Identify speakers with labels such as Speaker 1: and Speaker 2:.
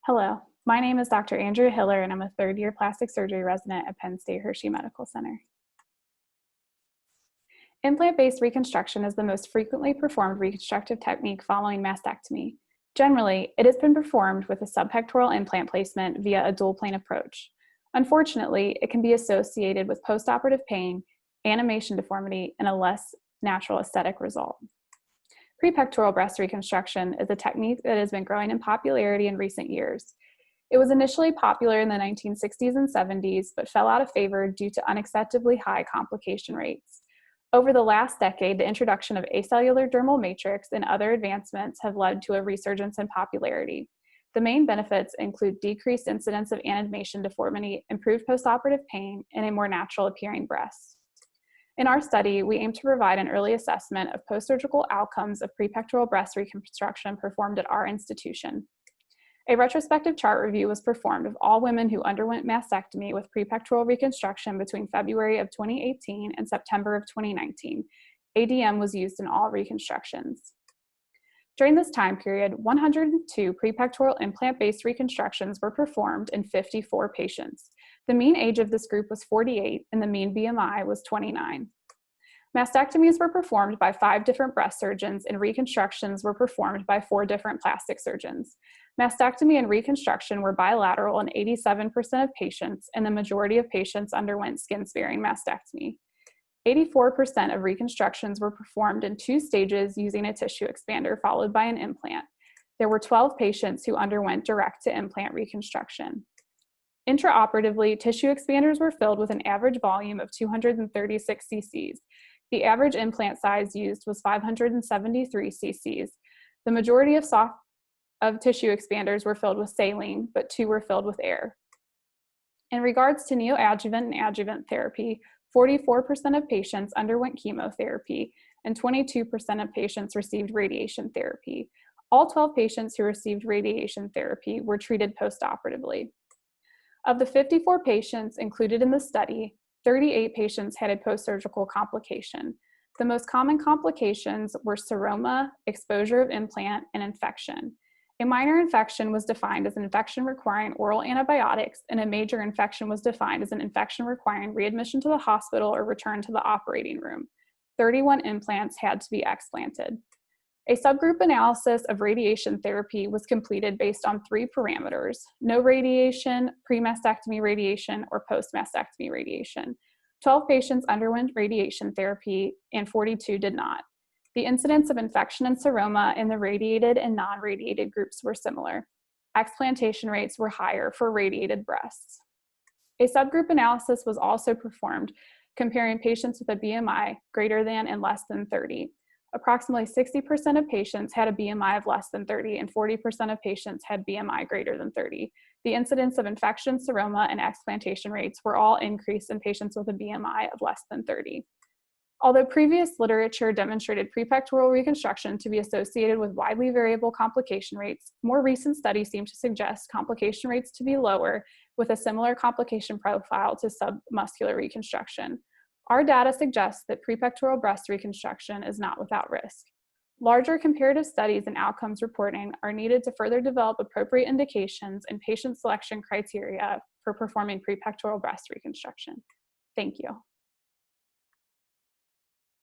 Speaker 1: Hello, my name is Dr. Andrea Hillier, and I'm a third-year plastic surgery resident at Penn State Hershey Medical Center. Implant-based reconstruction is the most frequently performed reconstructive technique following mastectomy. Generally, it has been performed with a subpectoral implant placement via a dual-plane approach. Unfortunately, it can be associated with postoperative pain, animation deformity, and a less natural aesthetic result. Pre-pectoral breast reconstruction is a technique that has been growing in popularity in recent years. It was initially popular in the 1960s and 70s, but fell out of favor due to unacceptably high complication rates. Over the last decade, the introduction of acellular dermal matrix and other advancements have led to a resurgence in popularity. The main benefits include decreased incidence of animation deformity, improved postoperative pain, and a more natural appearing breast. In our study, we aim to provide an early assessment of post-surgical outcomes of pre-pectoral breast reconstruction performed at our institution. A retrospective chart review was performed of all women who underwent mastectomy with pre-pectoral reconstruction between February of 2018 and September of 2019. ADM was used in all reconstructions. During this time period, 102 pre-pectoral implant-based reconstructions were performed in 54 patients. The mean age of this group was 48 and the mean BMI was 29. Mastectomies were performed by 5 different breast surgeons and reconstructions were performed by 4 different plastic surgeons. Mastectomy and reconstruction were bilateral in 87% of patients, and the majority of patients underwent skin-sparing mastectomy. 84% of reconstructions were performed in 2 stages using a tissue expander followed by an implant. There were 12 patients who underwent direct-to-implant reconstruction. Intraoperatively, tissue expanders were filled with an average volume of 236 cc's. The average implant size used was 573 cc's. The majority of tissue expanders were filled with saline, but 2 were filled with air. In regards to neoadjuvant and adjuvant therapy, 44% of patients underwent chemotherapy and 22% of patients received radiation therapy. All 12 patients who received radiation therapy were treated postoperatively. Of the 54 patients included in the study, 38 patients had a post-surgical complication. The most common complications were seroma, exposure of implant, and infection. A minor infection was defined as an infection requiring oral antibiotics, and a major infection was defined as an infection requiring readmission to the hospital or return to the operating room. 31 implants had to be explanted. A subgroup analysis of radiation therapy was completed based on 3 parameters: no radiation, pre-mastectomy radiation, or post-mastectomy radiation. 12 patients underwent radiation therapy and 42 did not. The incidence of infection and seroma in the radiated and non-radiated groups were similar. Explantation rates were higher for radiated breasts. A subgroup analysis was also performed, comparing patients with a BMI greater than and less than 30. Approximately 60% of patients had a BMI of less than 30 and 40% of patients had BMI greater than 30. The incidence of infection, seroma, and explantation rates were all increased in patients with a BMI of less than 30. Although previous literature demonstrated pre-pectoral reconstruction to be associated with widely variable complication rates, more recent studies seem to suggest complication rates to be lower with a similar complication profile to submuscular reconstruction. Our data suggests that pre-pectoral breast reconstruction is not without risk. Larger comparative studies and outcomes reporting are needed to further develop appropriate indications and patient selection criteria for performing pre-pectoral breast reconstruction. Thank you.